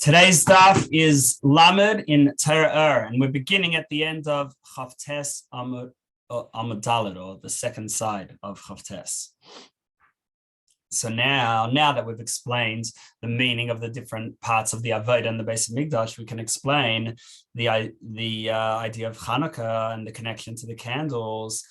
Today's daf is Lamed in Torah Ohr, and we're beginning at the end of Chavtes Amud Dalet, or the second side of Chavtes. So now that we've explained the meaning of the different parts of the Avodah and the base of Mikdash, we can explain the idea of Chanukah and the connection to the candles.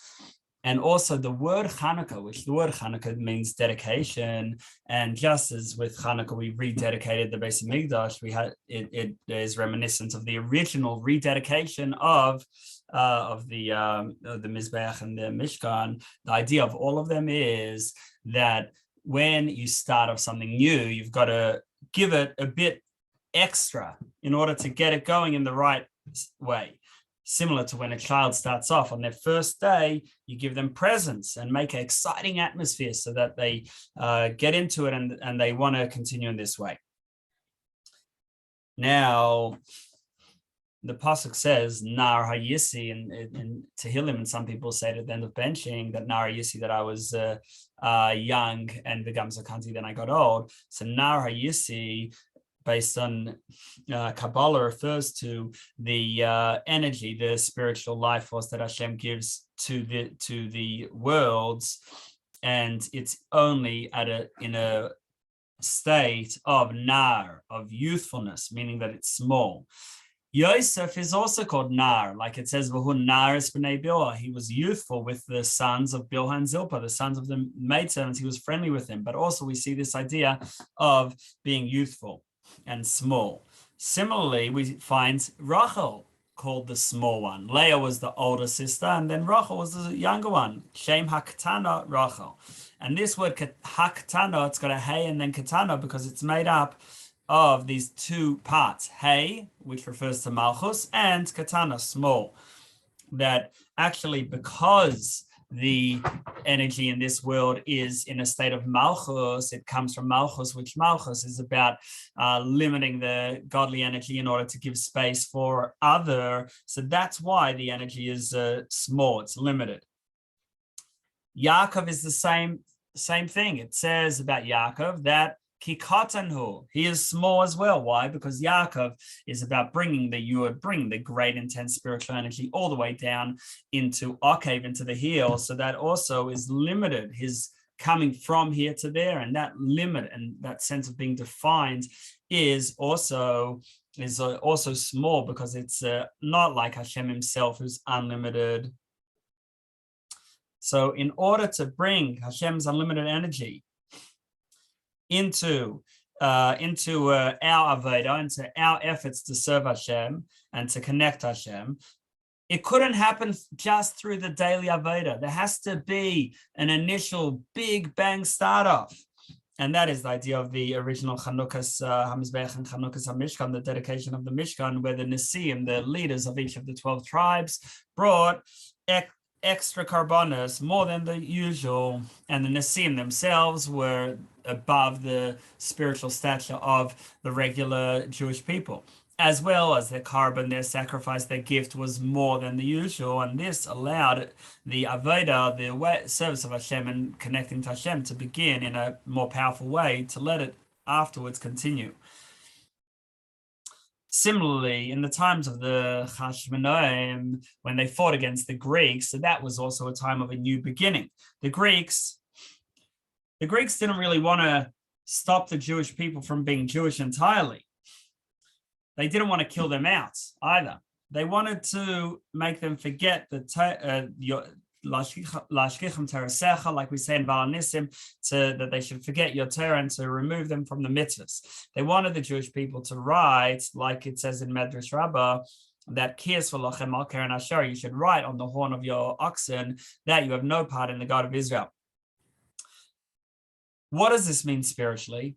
And also the word Chanuka, which the word Chanuka means dedication. And just as with Chanuka, we rededicated the base of Mikdash, it is reminiscent of the original rededication of the Hamizbeach and the Mishkan. The idea of all of them is that when you start off something new, you've got to give it a bit extra in order to get it going in the right way. Similar to when a child starts off on their first day, you give them presents and make an exciting atmosphere so that they get into it and they want to continue in this way. Now, the pasuk says Nar Hayisi in Tehillim, and some people say at the end of benching that Nar Hayisi, that I was young, and V'gam Zakanti, then I got old. So Nar Hayisi, based on Kabbalah, refers to the energy, the spiritual life force that Hashem gives to the worlds, and it's only in a state of nar, of youthfulness, meaning that it's small. Yosef is also called nar, like it says, "V'hu nar es b'nei Bilhah." He was youthful with the sons of Bilhah and Zilpah, the sons of the maidservants. He was friendly with them, but also we see this idea of being youthful and small. Similarly, we find Rachel called the small one. Leah was the older sister, and then Rachel was the younger one. Shem hakatana Rachel. And this word hakatana, it's got a hey and then katana because it's made up of these two parts. Hey, which refers to Malchus, and katana, small. That actually, because the energy in this world is in a state of Malchus, it comes from Malchus, which Malchus is about limiting the godly energy in order to give space for other. So that's why the energy is small, it's limited. Yaakov is the same thing. It says about Yaakov that Kikatanhu, he is small as well. Why? Because Yaakov is about bringing the great intense spiritual energy all the way down into Okav, into the heel. So that also is limited. His coming from here to there, and that limit and that sense of being defined is also small, because it's not like Hashem himself, who's unlimited. So in order to bring Hashem's unlimited energy into our Avodah, into our efforts to serve Hashem and to connect Hashem, it couldn't happen just through the daily Avodah. There has to be an initial big bang start off. And that is the idea of the original Chanukas, Hamizbeach and Chanukas HaMishkan, the dedication of the Mishkan, where the Nesiim, the leaders of each of the 12 tribes, brought extra Karbanos, more than the usual, and the Nesiim themselves were above the spiritual stature of the regular Jewish people, as well as their Karban, their sacrifice, their gift was more than the usual, and this allowed the Avodah, the service of Hashem and connecting to Hashem, to begin in a more powerful way, to let it afterwards continue. Similarly, in the times of the Shmerling, when they fought against the Greeks, so that was also a time of a new beginning. The Greeks didn't really want to stop the Jewish people from being Jewish entirely. They didn't want to kill them out either. They wanted to make them forget like we say in Nesiim, that they should forget your Torah and to remove them from the mitzvahs. They wanted the Jewish people to write, like it says in Medrash Rabbah, that you should write on the horn of your oxen that you have no part in the God of Israel. What does this mean spiritually?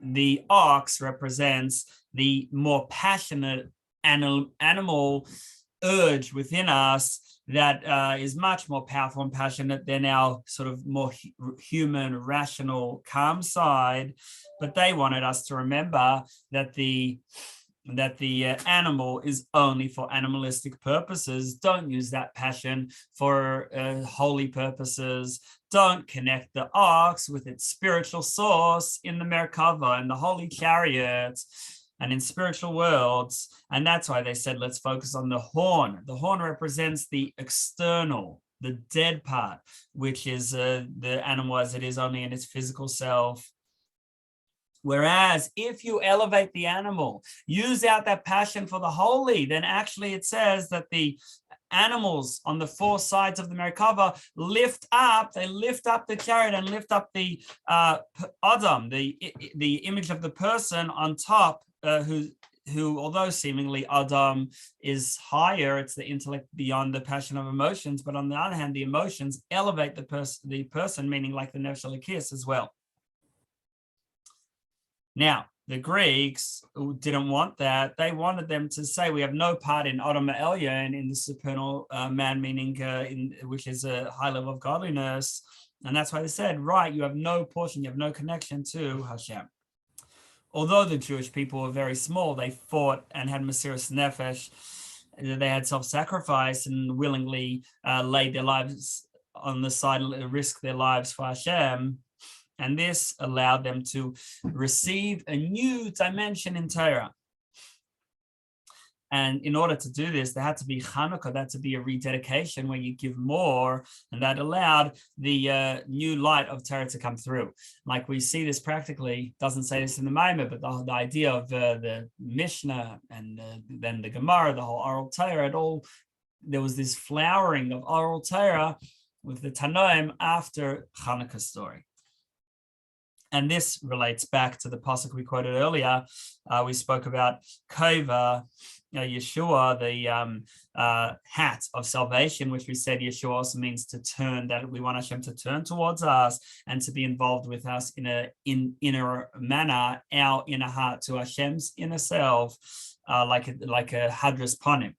The ox represents the more passionate animal urge within us that is much more powerful and passionate than our sort of more human, rational, calm side. But they wanted us to remember that the animal is only for animalistic purposes. Don't use that passion for holy purposes. Don't connect the ox with its spiritual source in the Merkava and the holy chariot. and in spiritual worlds. And that's why they said, let's focus on the horn. The horn represents the external, the dead part, which is the animal as it is only in its physical self. Whereas if you elevate the animal, use out that passion for the holy, then actually it says that the animals on the four sides of the Merkava lift up the chariot and lift up the Adam, the image of the person on top, who, although seemingly Adam is higher, it's the intellect beyond the passion of emotions, but on the other hand, the emotions elevate the person, meaning like the Nefesh Elokis as well. Now, the Greeks didn't want that. They wanted them to say we have no part in Adam Elyon, in the supernal man, meaning which is a high level of godliness. And that's why they said, right, you have no portion, you have no connection to Hashem. Although the Jewish people were very small, they fought and had Mesiras Nefesh. They had self-sacrifice and willingly laid their lives on the side, risk their lives for Hashem. And this allowed them to receive a new dimension in Torah. And in order to do this, there had to be Chanukah, that had to be a rededication where you give more, and that allowed the new light of Torah to come through. Like we see this practically, doesn't say this in the Maimah, but the idea of the Mishnah and then the Gemara, the whole oral Torah, there was this flowering of oral Torah with the Tanoim after Chanukah story. And this relates back to the pasuk we quoted earlier. We spoke about Kova, Yeshua, the hat of salvation, which we said Yeshua also means to turn, that we want Hashem to turn towards us and to be involved with us in an inner manner, our inner heart to Hashem's inner self, like a hadras panim.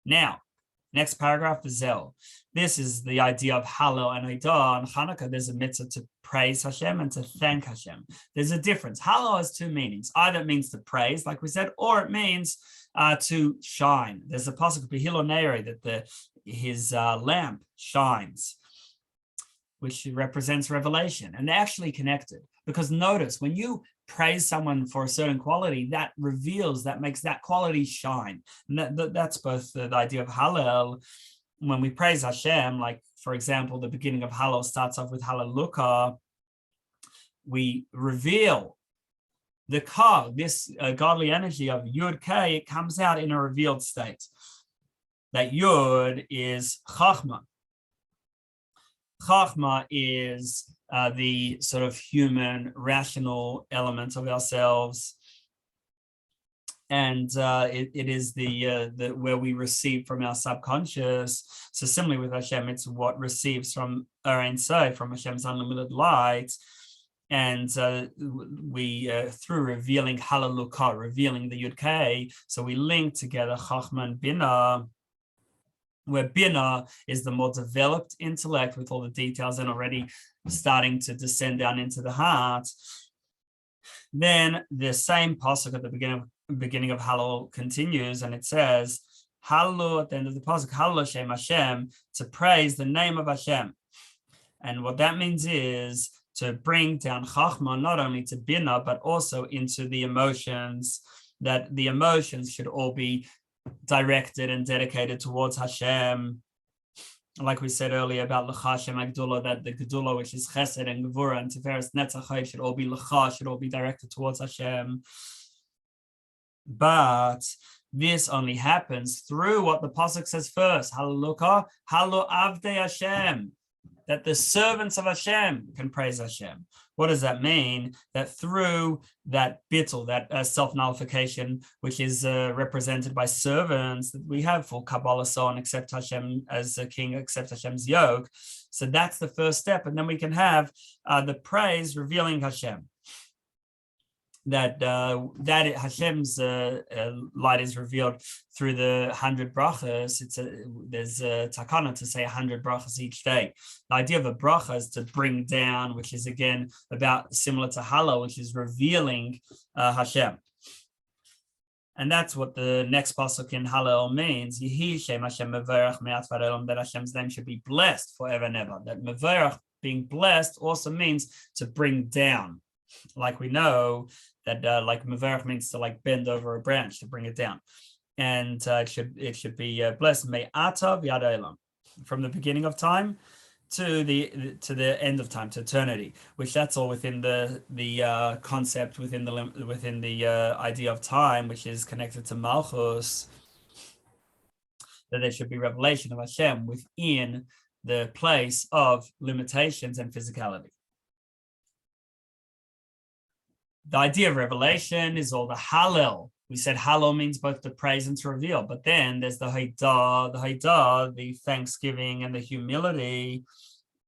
Now, next paragraph, the Zel. This is the idea of Hallel and Avodah. On Chanukah, there's a mitzvah to praise Hashem and to thank Hashem. There's a difference. Hallel has two meanings. Either it means to praise, like we said, or it means to shine. There's a pasuk Behilo Neri that his lamp shines, which represents revelation. And they're actually connected. Because notice, when you praise someone for a certain quality, that reveals, that makes that quality shine. And that's both the idea of Hallel. When we praise Hashem, like, for example, the beginning of Hallel starts off with Hallelujah, we reveal the Ka, this godly energy of Yud K, it comes out in a revealed state. That Yud is Chachma. Chachma is the sort of human, rational element of ourselves. And it is the where we receive from our subconscious. So similarly with Hashem, it's what receives from Ein Sof, from Hashem's unlimited light. And we, through revealing Hallelujah, revealing the Yud K, so we link together Chachma and Bina, where Bina is the more developed intellect with all the details and already starting to descend down into the heart. Then the same pasuk at the beginning of Hallel continues, and it says, Hallel at the end of the pasuk, Hallel Shem Hashem, to praise the name of Hashem. And what that means is to bring down Chachma not only to Bina, but also into the emotions, that the emotions should all be directed and dedicated towards Hashem. Like we said earlier about L'cha Hashem Agdullah, that the Gedullah, which is Chesed and Gevurah and Tiferes Netzach, should all be L'cha, should all be directed towards Hashem. But this only happens through what the pasuk says first, Hallelujah, Hallo Avdei Hashem, that the servants of Hashem can praise Hashem. What does that mean? That through that bittul, that self-nullification, which is represented by servants that we have for Kabbalah, so on, accept Hashem as a king, accept Hashem's yoke. So that's the first step. And then we can have the praise revealing Hashem. That Hashem's light is revealed through the 100 brachas. There's a takana to say 100 brachas each day. The idea of a bracha is to bring down, which is again about similar to Hallel, which is revealing Hashem. And that's what the next pasuk in Hallel means. Yehi Shem Hashem mevarach me'at v'adolam, that Hashem's name should be blessed forever and ever. That mevarach, being blessed, also means to bring down. Like we know that like mevarech means to like bend over a branch to bring it down, and it should be blessed me'ata v'ad olam, from the beginning of time to the end of time, to eternity, which that's all within the concept within the idea of time, which is connected to malchus, that there should be revelation of Hashem within the place of limitations and physicality. The idea of revelation is all the Hallel. We said Hallel means both to praise and to reveal, but then there's the Haidah, the thanksgiving and the humility.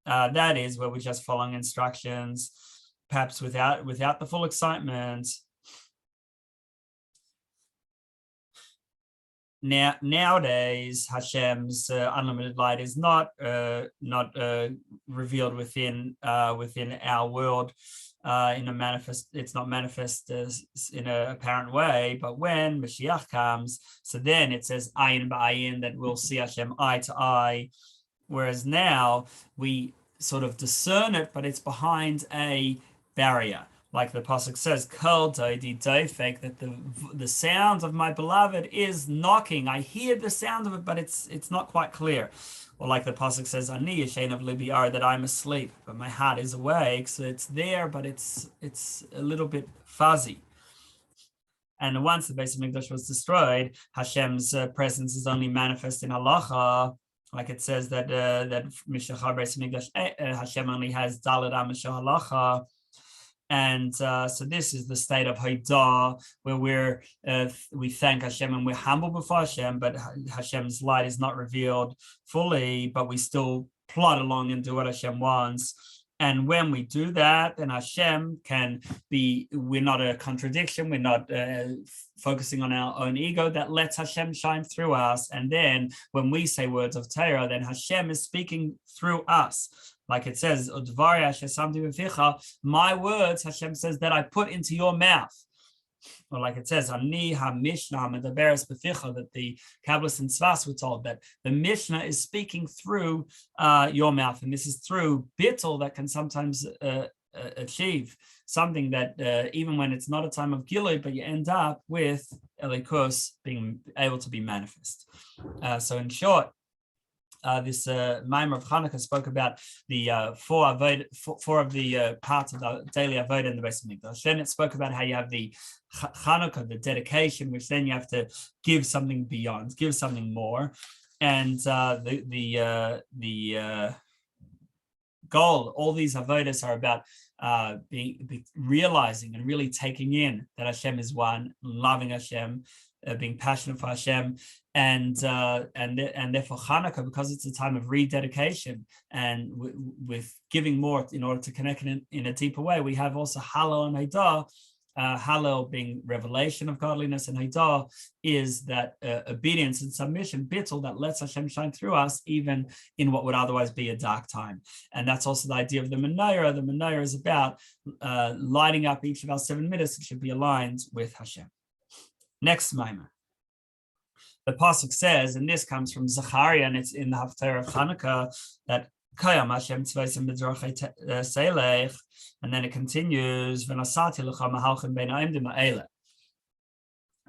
That is where we're just following instructions, perhaps without the full excitement. Nowadays, Hashem's unlimited light is not revealed within our world. It's not manifest in an apparent way, but when Mashiach comes, so then it says ayin ba'ayin, that we'll see Hashem eye to eye, whereas now we sort of discern it, but it's behind a barrier. Like the pasuk says, "Kol doidi dofek," that the sound of my beloved is knocking. I hear the sound of it, but it's not quite clear. Or like the pasuk says, "Ani yashen of libi ar," that I'm asleep, but my heart is awake. So it's there, but it's a little bit fuzzy. And once the Beis Hamikdash was destroyed, Hashem's presence is only manifest in halacha. Like it says that Mishachar Beis Hamikdash, Hashem only has daled amashah halacha. And so this is the state of Haidah, where we thank Hashem and we're humble before Hashem, but Hashem's light is not revealed fully, but we still plod along and do what Hashem wants. And when we do that, then Hashem we're not a contradiction, we're not focusing on our own ego, that lets Hashem shine through us. And then when we say words of Torah, then Hashem is speaking through us. Like it says, my words, Hashem says, that I put into your mouth. Or like it says, that the Kabbalists and Tzvas were told that the Mishnah is speaking through your mouth. And this is through bittul that can sometimes achieve something that even when it's not a time of Gilui, but you end up with elikus being able to be manifest. So in short, this Maimer of Chanukah spoke about the four of the parts of the daily Avodah in the Beis Hamikdash. Then it spoke about how you have the Chanuka, the dedication, which then you have to give something beyond, give something more, and the goal. All these Avodas are about realizing and really taking in that Hashem is one, loving Hashem, being passionate for Hashem, and therefore Chanukah, because it's a time of rededication and with giving more in order to connect in a deeper way, we have also Hallel and Haidah. Hallel being revelation of godliness, and Haidah is that obedience and submission, bittul, that lets Hashem shine through us even in what would otherwise be a dark time. And that's also the idea of the menorah. The menorah is about lighting up each of our 7 minutes. It should be aligned with Hashem. Next Maimer. The pasuk says, and this comes from Zechariah, and it's in the Haftarah of Chanuka, that Kayam Hashem tzveisim b'dרכי selech, and then it continues, ונתתי לך מהלכים בין העומדים האלה.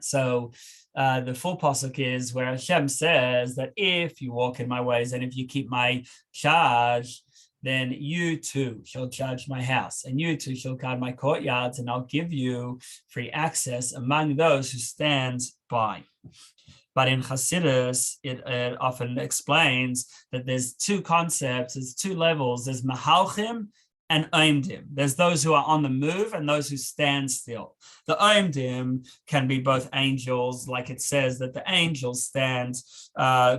So the full pasuk is where Hashem says that if you walk in my ways and if you keep my charge, then you too shall judge my house, and you too shall guard my courtyards, and I'll give you free access among those who stand by. But in Hasidus, it often explains that there's two concepts, there's two levels. There's Mehalchim and Omdim. There's those who are on the move and those who stand still. The Omdim can be both angels, like it says that the angels stand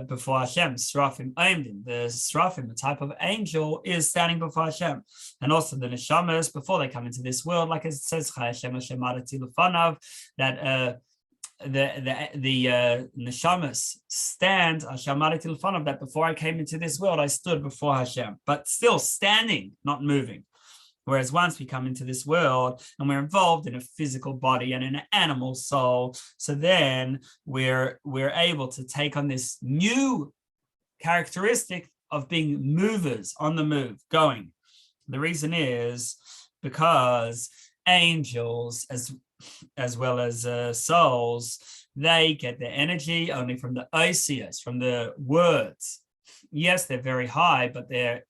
before Hashem, Srafim Omdim. The Srafim, the type of angel, is standing before Hashem. And also the Neshamas, before they come into this world, like it says, that the neshamas stand, that before I came into this world, I stood before Hashem, but still standing, not moving. Whereas once we come into this world and we're involved in a physical body and an animal soul, so then we're able to take on this new characteristic of being movers, on the move, going. The reason is because angels as well as souls, they get their energy only from the osios, from the words. Yes, they're very high, but they're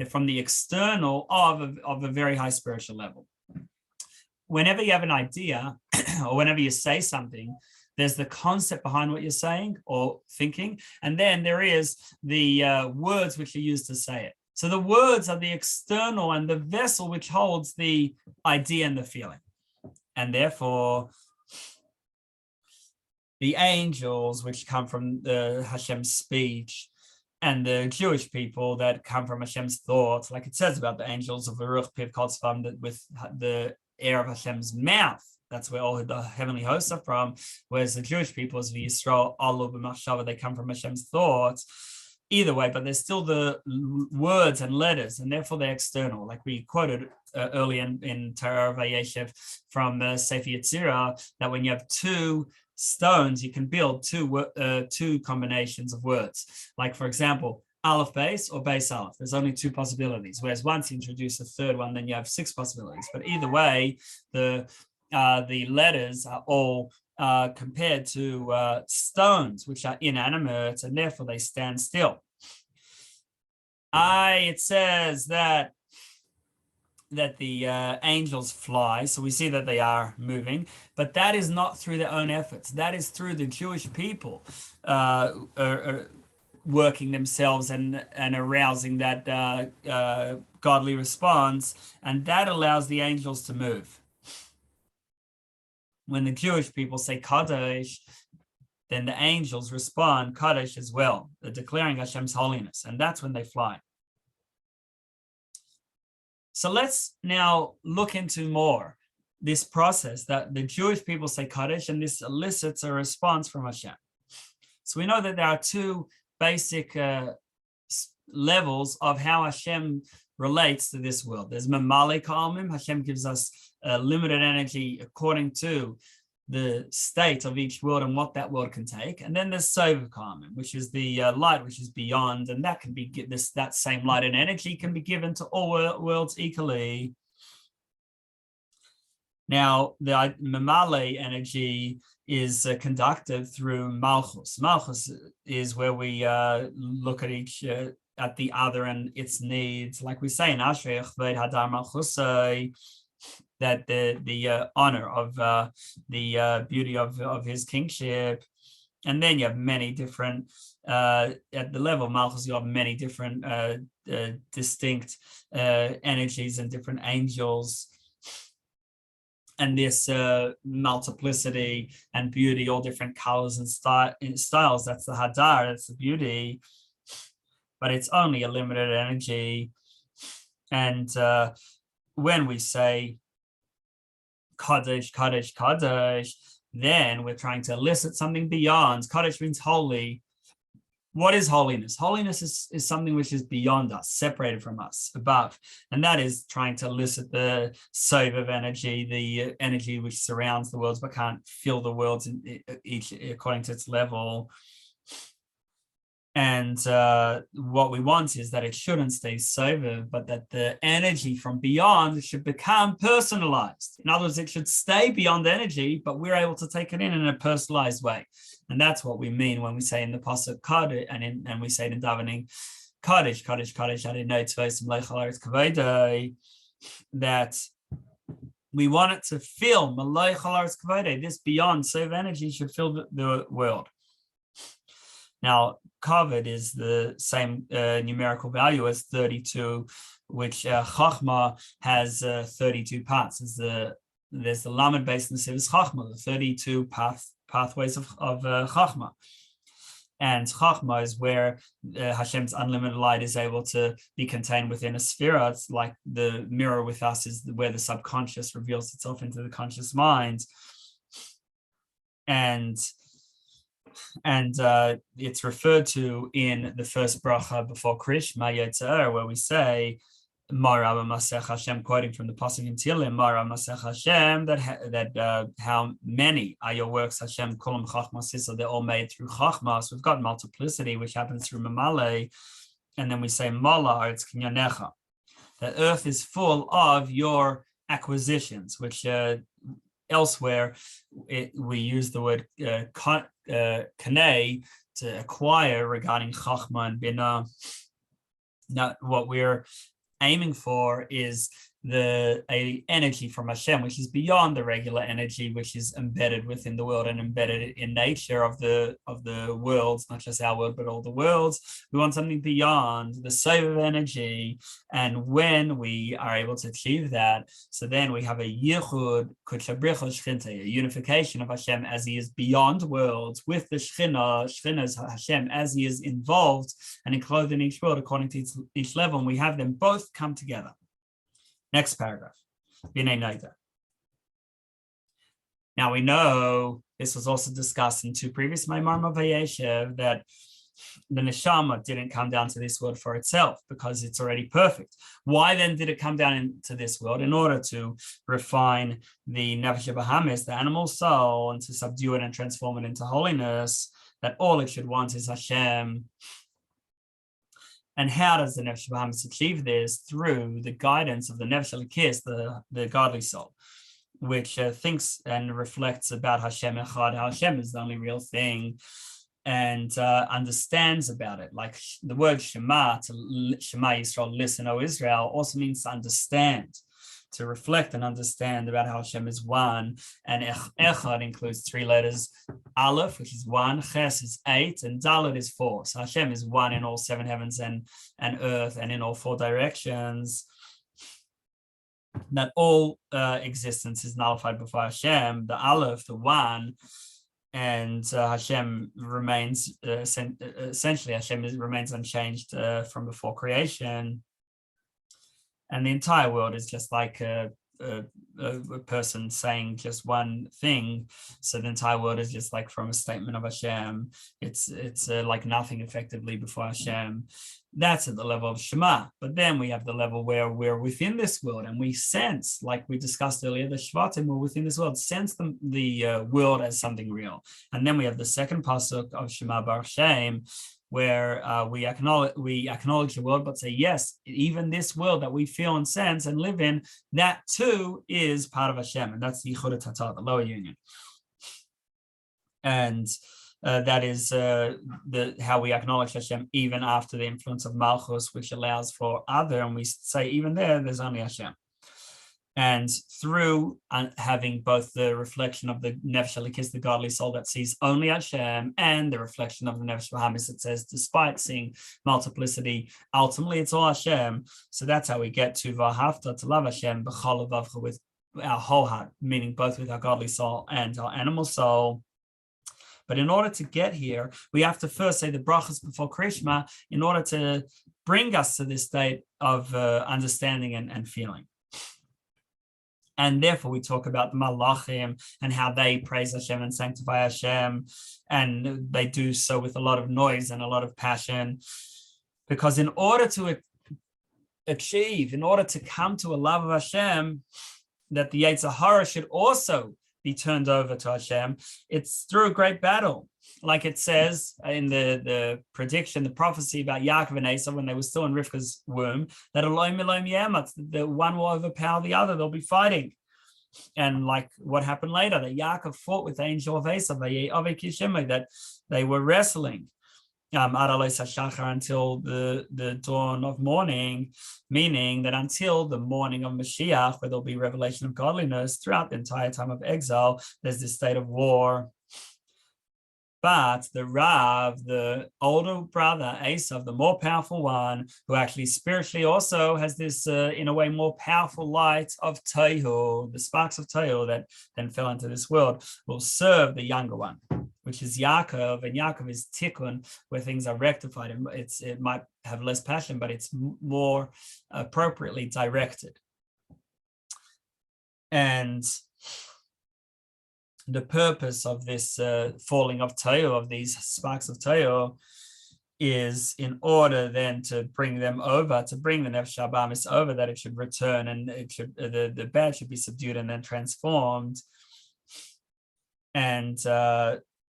from the external of a very high spiritual level. Whenever you have an idea or whenever you say something, there's the concept behind what you're saying or thinking, and then there is the words which are used to say it. So the words are the external and the vessel which holds the idea and the feeling. And therefore, the angels which come from the Hashem's speech and the Jewish people that come from Hashem's thoughts, like it says about the angels of Baruch Piv Kotzvam, that with the air of Hashem's mouth, that's where all the heavenly hosts are from, whereas the Jewish people, as the Yisrael, Alu b'machshava, they come from Hashem's thoughts. Either way, but there's still the words and letters, and therefore they're external. Like we quoted earlier in Torah Vayeshev from Sefer Yetzirah, that when you have two stones, you can build two combinations of words. Like, for example, Aleph base or base Aleph. There's only two possibilities. Whereas once you introduce a third one, then you have six possibilities. But either way, the letters are all compared to stones, which are inanimate, and therefore they stand still. It says that the angels fly, so we see that they are moving, but that is not through their own efforts. That is through the Jewish people working themselves and arousing that godly response, and that allows the angels to move. When the Jewish people say Kadosh, then the angels respond Kadosh as well, declaring Hashem's holiness, and that's when they fly. So let's now look into more this process that the Jewish people say Kadosh, and this elicits a response from Hashem. So we know that there are two basic levels of how Hashem relates to this world. There's Mehalech, Hashem gives us limited energy according to the state of each world and what that world can take. And then there's Sovev, which is the light which is beyond, and that can be that same light and energy can be given to all worlds equally. Now, the Mehalech energy is conducted through Malchus. Malchus is where we look at each at the other and its needs, like we say in Ashrei Chved Hadar Malchusai, that the honor of the beauty of his kingship. And then you have many different at the level of Malchus, you have many different distinct energies and different angels. And this multiplicity and beauty, all different colors and styles, that's the Hadar, that's the beauty. But it's only a limited energy. And when we say Kadosh, Kadosh, Kadosh, then we're trying to elicit something beyond. Kadosh means holy. What is holiness? Holiness is something which is beyond us, separated from us, above. And that is trying to elicit the Sovev energy, the energy which surrounds the worlds but can't fill the worlds in each according to its level. And what we want is that it shouldn't stay Sovev, but that the energy from beyond should become personalized. In other words, it should stay beyond energy, but we're able to take it in a personalized way. And that's what we mean when we say in the pasuk Kadosh, and we say it in davening, Kadosh, Kadosh, Kadosh, Adonai Tzvos Melech Haaretz Kavod, that we want it to fill Melech Haaretz Kavod. This beyond Sovev energy should fill the world. Now, Kavod is the same numerical value as 32, which Chachma has 32 parts. There's the Lamed base in the Sivas Chachma, the 32 pathways of Chachma. And Chachma is where Hashem's unlimited light is able to be contained within a sphere. It's like the mirror with us is where the subconscious reveals itself into the conscious mind. And it's referred to in the first bracha before Krish, where we say, Mara Masech Hashem, quoting from the pasuk in Tehillim, Mara Masech Hashem, that how many are your works, Hashem, Kulam Chachma Sisa, they're all made through Chachma. So we've got multiplicity, which happens through Mehalech, and then we say Mala Arts Kinyanecha. The earth is full of your acquisitions, which elsewhere we use the word kanei to acquire regarding chachma and bina. Now, what we're aiming for is a energy from Hashem, which is beyond the regular energy, which is embedded within the world and embedded in nature of the worlds, not just our world, but all the worlds. We want something beyond the save of energy. And when we are able to achieve that, so then we have a yichud, a unification of Hashem as he is beyond worlds with the Shechina's Hashem as he is involved and enclosed in each world according to each level. And we have them both come together. Next paragraph. Now we know this was also discussed in two previous Maimarim of Vayeshev that the neshama didn't come down to this world for itself because it's already perfect. Why then did it come down into this world? In order to refine the nefesh bahamis, the animal soul, and to subdue it and transform it into holiness, that all it should want is Hashem. And how does the Nefesh Bahamis achieve this? Through the guidance of the Nefesh Elikis, the godly soul, which thinks and reflects about Hashem Echad, how Hashem is the only real thing, and understands about it. Like the word Shema, to Shema Yisrael, listen, O Israel, also means to understand, to reflect and understand about how Hashem is one. And Echad includes three letters, Aleph, which is one, Ches is 8, and Dalet is 4. So Hashem is one in all 7 heavens and earth and in all 4 directions. That all existence is nullified before Hashem, the Aleph, the one, and Hashem remains, essentially Hashem remains unchanged from before creation. And the entire world is just like a person saying just one thing. So the entire world is just like from a statement of Hashem. It's like nothing effectively before Hashem. That's at the level of Shema. But then we have the level where we're within this world and we sense, like we discussed earlier, the Shvatim were within this world, sense the world as something real. And then we have the second pasuk of Shema Baruch Shem, where we acknowledge the world, but say, yes, even this world that we feel and sense and live in, that too is part of Hashem, and that's the Yichud Tata, the lower union. And that is how we acknowledge Hashem even after the influence of Malchus, which allows for other, and we say even there's only Hashem. And through having both the reflection of the Nefesh Elikis, the godly soul that sees only Hashem, and the reflection of the Nefesh Bahamis that says, despite seeing multiplicity, ultimately it's all Hashem. So that's how we get to V'ahavta, to love Hashem, b'chol levavcha, with our whole heart, meaning both with our godly soul and our animal soul. But in order to get here, we have to first say the brachas before Krishma in order to bring us to this state of understanding and feeling. And therefore, we talk about the malachim and how they praise Hashem and sanctify Hashem. And they do so with a lot of noise and a lot of passion. Because in order to achieve, in order to come to a love of Hashem, that the Yetzer Hara should also be turned over to Hashem, it's through a great battle. Like it says in the prediction, the prophecy about Yaakov and Esau when they were still in Rivka's womb, that the one will overpower the other, they'll be fighting. And like what happened later, that Yaakov fought with the angel of Esau, that they were wrestling until the dawn of morning, meaning that until the morning of Mashiach, where there'll be revelation of godliness throughout the entire time of exile, there's this state of war. But the Rav, the older brother, Esau, the more powerful one, who actually spiritually also has this, in a way, more powerful light of Tohu, the sparks of Tohu that then fell into this world, will serve the younger one, which is Yaakov, and Yaakov is Tikkun, where things are rectified. It might have less passion, but it's more appropriately directed. And the purpose of this falling of Tohu, of these sparks of Tohu, is in order then to bring them over, to bring the Nefesh Bahamis over, that it should return and it should the bad should be subdued and then transformed. And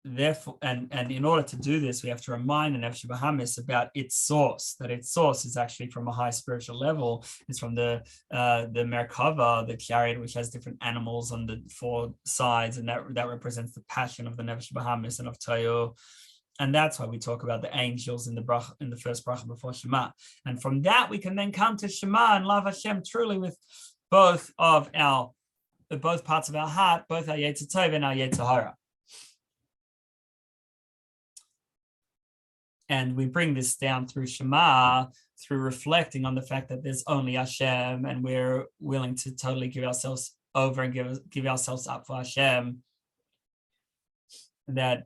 therefore, and in order to do this, we have to remind the Nefesh Bahamis about its source, that its source is actually from a high spiritual level. It's from the Merkava, the chariot, which has different animals on the four sides, and that represents the passion of the Nefesh Bahamis and of Toyo. And that's why we talk about the angels in the first bracha before Shema. And from that, we can then come to Shema and love Hashem truly with both parts of our heart, both our Yetzer Tov and our Yetzer Hara. And we bring this down through Shema, through reflecting on the fact that there's only Hashem, and we're willing to totally give ourselves over and give ourselves up for Hashem. That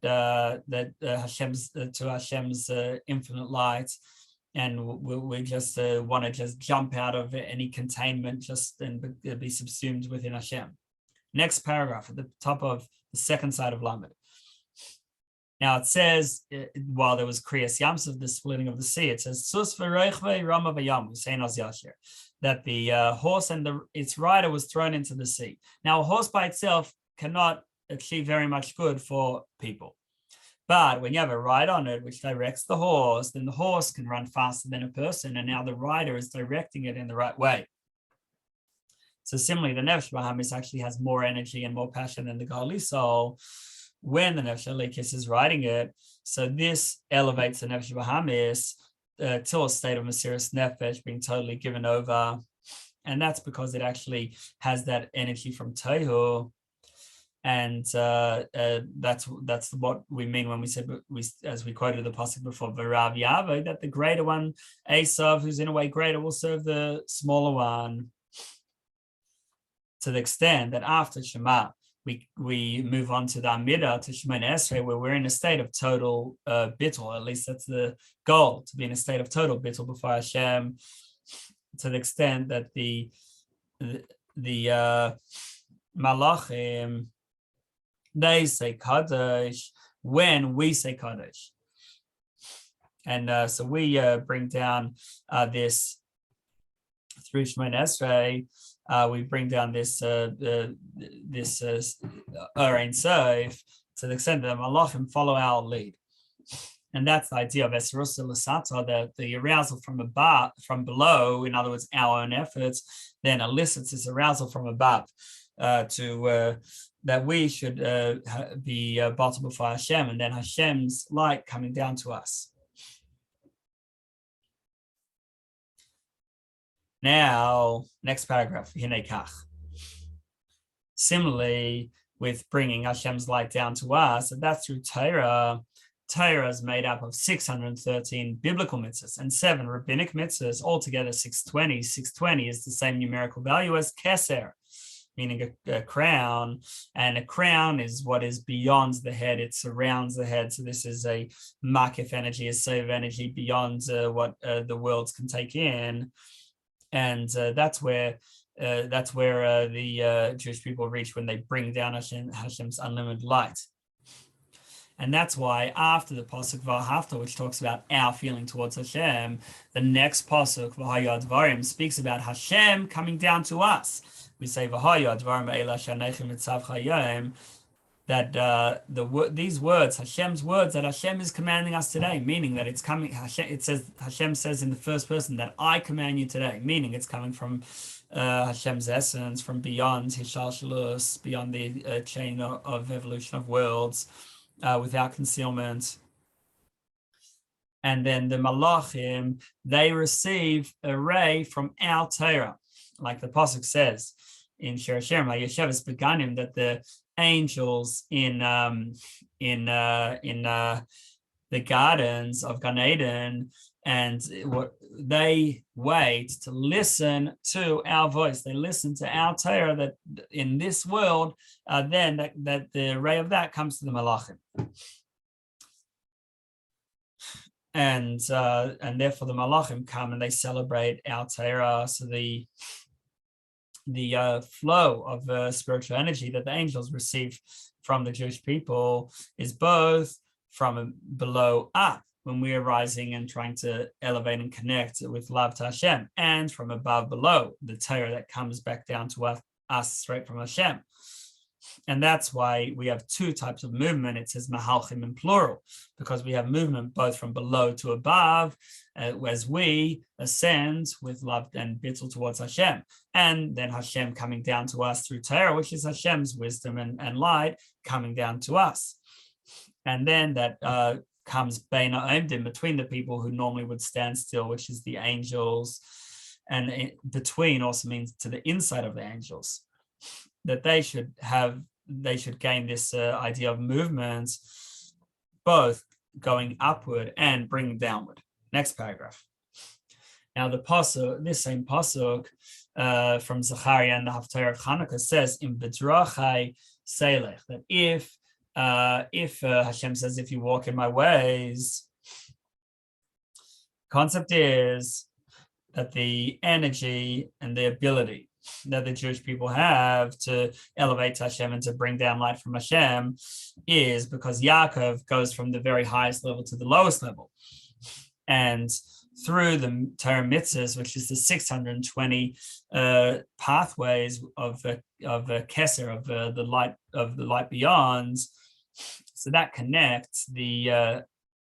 Hashem's to Hashem's infinite light, and we just want to just jump out of any containment, and be subsumed within Hashem. Next paragraph at the top of the second side of Lamed. Now it says, while there was Kriyas Yamsuf, the splitting of the sea, it says that the horse and its rider was thrown into the sea. Now a horse by itself cannot achieve very much good for people, but when you have a rider on it which directs the horse, then the horse can run faster than a person, and now the rider is directing it in the right way. So similarly, the Nefesh Bahamis actually has more energy and more passion than the godly soul when the Nefesh Elikis is riding it. So this elevates the Nefesh Bahamis to a state of Mesiras Nefesh, being totally given over, and that's because it actually has that energy from Tohu. And that's what we mean when we said, as we quoted the pasuk before, V'rav Yavo, that the greater one, Esav, who's in a way greater, will serve the smaller one, to the extent that after Shema, we move on to the Amidah, to Shemoneh Esrei, where we're in a state of total bittul. At least that's the goal, to be in a state of total bittul before Hashem, to the extent that the malachim, they say Kadosh when we say Kadosh. And so we bring down this through Shemoneh Esrei. We bring down this Ohr Ein Sof to the extent that the malachim follow our lead. And that's the idea of Esrusa Lasata, that the arousal from below, in other words, our own efforts, then elicits this arousal from above that we should be bottled before Hashem, and then Hashem's light coming down to us. Now, next paragraph, Hinei Kach. Similarly, with bringing Hashem's light down to us, and that's through Torah. Torah is made up of 613 biblical mitzvahs and 7 rabbinic mitzvahs, altogether 620. 620 is the same numerical value as keser, meaning a crown, and a crown is what is beyond the head. It surrounds the head. So this is a makif energy, a save energy beyond what the worlds can take in. And that's where the Jewish people reach when they bring down Hashem's unlimited light. And that's why after the pasuk V'ahavta, which talks about our feeling towards Hashem, the next pasuk V'haya Dvarim speaks about Hashem coming down to us. We say V'haya Dvarim Eila Shanechem Mitzavcha Yom, that these words, Hashem's words, that Hashem is commanding us today, meaning that it's coming. Hashem says in the first person that I command you today, meaning it's coming from Hashem's essence, from beyond Hishalshalus, beyond the chain of evolution of worlds, without concealment. And then the malachim, they receive a ray from our Torah, like the pasuk says in Shir Hashem, Yeshevis Beganim, that the angels in the gardens of Gan Eden, and they wait to listen to our voice. They listen to our Torah, that in this world, then that the ray of that comes to the Malachim. And therefore the Malachim come and they celebrate our Torah. So the flow of spiritual energy that the angels receive from the Jewish people is both from below up, when we are rising and trying to elevate and connect with love to Hashem, and from above below, the Torah that comes back down to us straight from Hashem. And that's why we have two types of movement. It says Mehalchim in plural, because we have movement both from below to above, as we ascend with love and bittul towards Hashem. And then Hashem coming down to us through Torah, which is Hashem's wisdom and light coming down to us. And then that comes Omdim, between the people who normally would stand still, which is the angels. And between also means to the inside of the angels, that they should gain this idea of movement, both going upward and bringing downward. Next paragraph. Now the pasuk, this same pasuk from Zechariah and the Haftarah of Chanuka says in bדרכי selech, that if Hashem says, if you walk in my ways, concept is that the energy and the ability that the Jewish people have to elevate to Hashem and to bring down light from Hashem is because Yaakov goes from the very highest level to the lowest level. And through the Torah mitzvahs, which is the 620 pathways of Keser, of the light beyond, so that connects the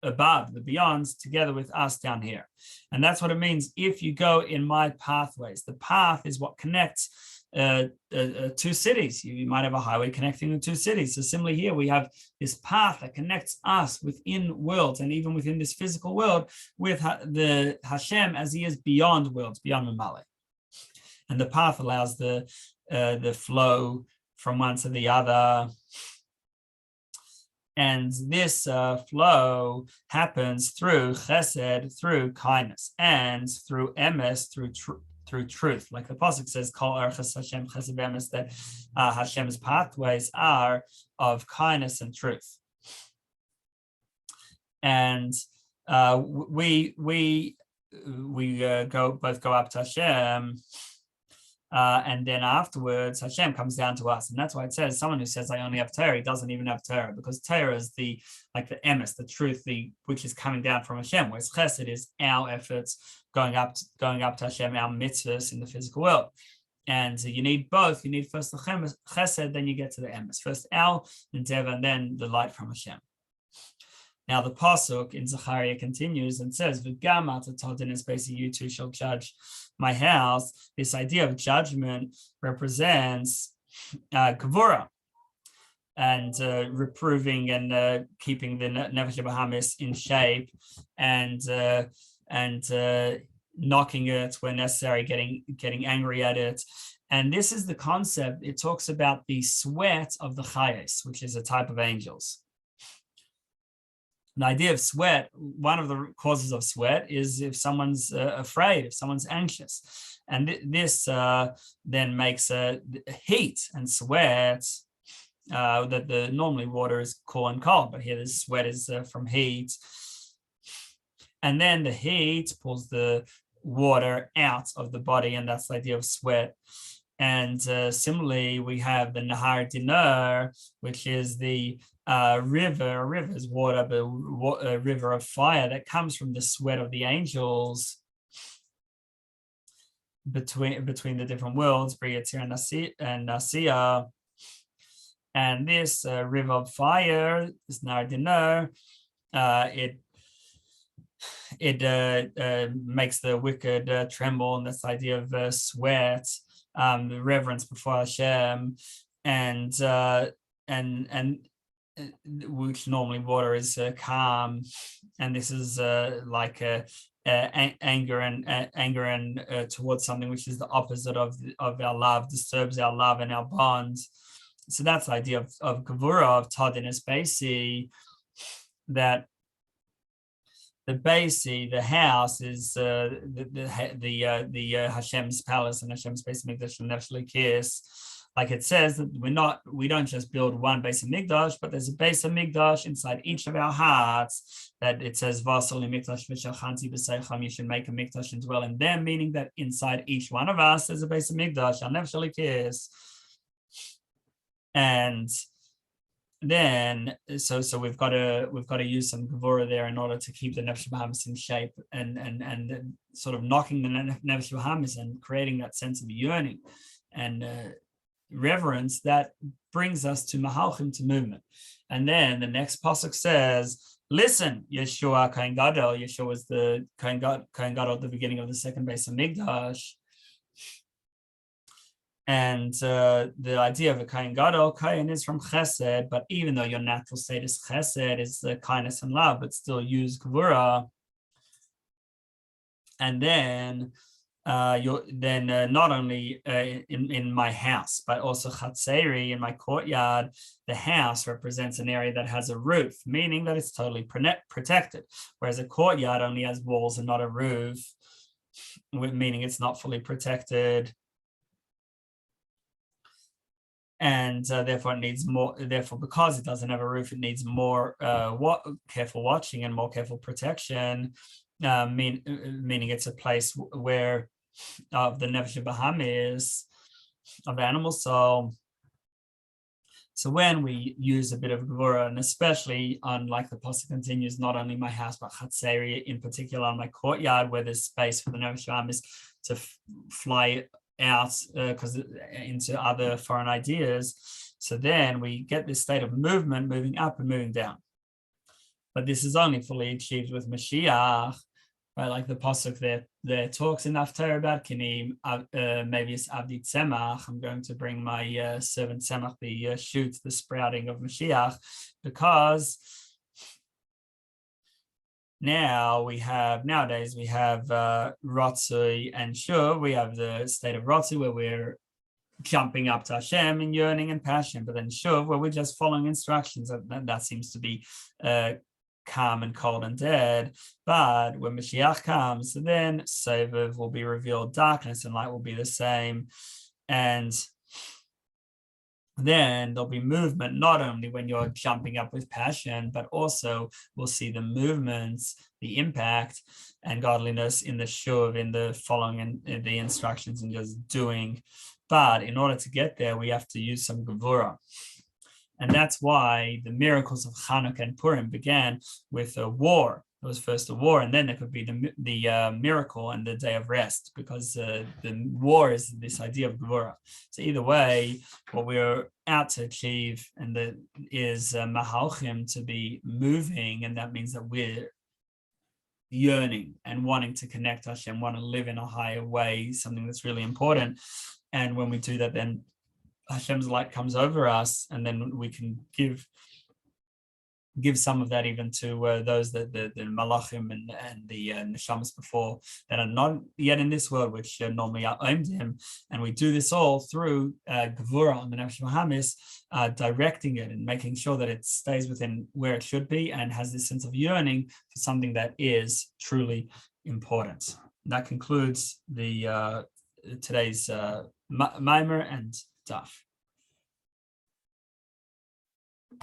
above, the beyonds, together with us down here. And that's what it means. If you go in my pathways, the path is what connects two cities. You might have a highway connecting the two cities. So similarly here, we have this path that connects us within worlds and even within this physical world with the Hashem as he is beyond worlds, beyond Mehalech. And the path allows the flow from one to the other. And this flow happens through chesed, through kindness, and through emes, through truth. Like the pasuk says, Kol erches Hashem chesed emes, that Hashem's pathways are of kindness and truth. And we both go up to Hashem. And then afterwards, Hashem comes down to us. And that's why it says someone who says, I only have Torah, he doesn't even have Torah, because Torah is the emes, the truth, which is coming down from Hashem, whereas chesed is our efforts going up to Hashem, our mitzvahs in the physical world. And you need both. You need first the chesed, then you get to the emes. First our endeavor, and then the light from Hashem. Now the pasuk in Zechariah continues and says, "V'gam ata todin is basically you two shall judge my house." This idea of judgment represents gevura and reproving and keeping the nefesh habahamis in shape and knocking it when necessary, getting angry at it. And this is the concept. It talks about the sweat of the chayes, which is a type of angels. The idea of sweat, one of the causes of sweat is if someone's afraid, if someone's anxious. And this then makes heat and sweat, that normally water is cool and cold, but here the sweat is from heat. And then the heat pulls the water out of the body, and that's the idea of sweat. And similarly, we have the Nahar Dinar, which is the river. A river is water, but a river of fire that comes from the sweat of the angels between the different worlds, Briyatir and Nasiya. And this river of fire, this Nahar Dinar, it makes the wicked tremble, and that's the idea of sweat. The reverence before Hashem, and which normally water is calm, and this is like anger and towards something which is the opposite of our love, disturbs our love and our bonds. So that's the idea of gevura, of todin is basi, that the basi, the house, is the Hashem's palace and Hashem's Beis Mikdash and Nefesh Lekis. Like it says that we don't just build one Beis Mikdash, but there's a Beis Mikdash inside each of our hearts. That it says Vasoli Mikdash v'Shachanti b'Seicham. You should make a Mikdash and dwell in them, meaning that inside each one of us there's a Beis Mikdash, our Nefesh Lekis. And then so we've got to use some gevura there in order to keep the nefesh habahamis in shape and sort of knocking the nefesh habahamis and creating that sense of yearning and reverence that brings us to Mahalchim, to movement. And then the next pasuk says, listen, Yeshua Kohen Gadol. Yeshua was the Kohen Gadol at the beginning of the second base of Mikdash. And the idea of a Kohen Gadol, Kohen is from Chesed, but even though your natural state is Chesed, is the kindness and love, but still use Gvura. And then not only in my house, but also Chatzeri, in my courtyard. The house represents an area that has a roof, meaning that it's totally protected, whereas a courtyard only has walls and not a roof, meaning it's not fully protected. And therefore it needs more, therefore because it doesn't have a roof, it needs more careful watching and more careful protection, meaning it's a place where of the nefesh bahamis, of the animal soul. So when we use a bit of gevura, and especially on, like the pasuk continues, not only my house but chatzeri, in particular on my courtyard, where there's space for the nefesh bahamis to fly out because into other foreign ideas. So then we get this state of movement, moving up and moving down. But this is only fully achieved with Mashiach, right? Like the pasuk there talks in Torah about maybe it's Avdi Tzemach. I'm going to bring my servant Tzemach, the shoot, the sprouting of Mashiach, because nowadays we have Ratzui and Shuv. We have the state of Ratzui where we're jumping up to Hashem in yearning and passion, but then Shuv where we're just following instructions. That seems to be calm and cold and dead. But when Mashiach comes, then Sovev will be revealed, darkness and light will be the same, and then there'll be movement, not only when you're jumping up with passion, but also we'll see the movements, the impact and godliness in the shuv, in the following and the instructions and just doing. But in order to get there, we have to use some gevura. And that's why the miracles of Chanuka and Purim began with a war. It was first a war, and then there could be the miracle and the day of rest, because the war is this idea of gevura. So either way, what we're out to achieve is Mahalchim, to be moving, and that means that we're yearning and wanting to connect to Hashem, want to live in a higher way, something that's really important. And when we do that, then Hashem's light comes over us, and then we can give some of that even to those that the malachim and the neshamas before that are not yet in this world, which normally are Omdim. And we do this all through gevura on the nefesh bahamis, directing it and making sure that it stays within where it should be and has this sense of yearning for something that is truly important. And that concludes the today's mimer and daf.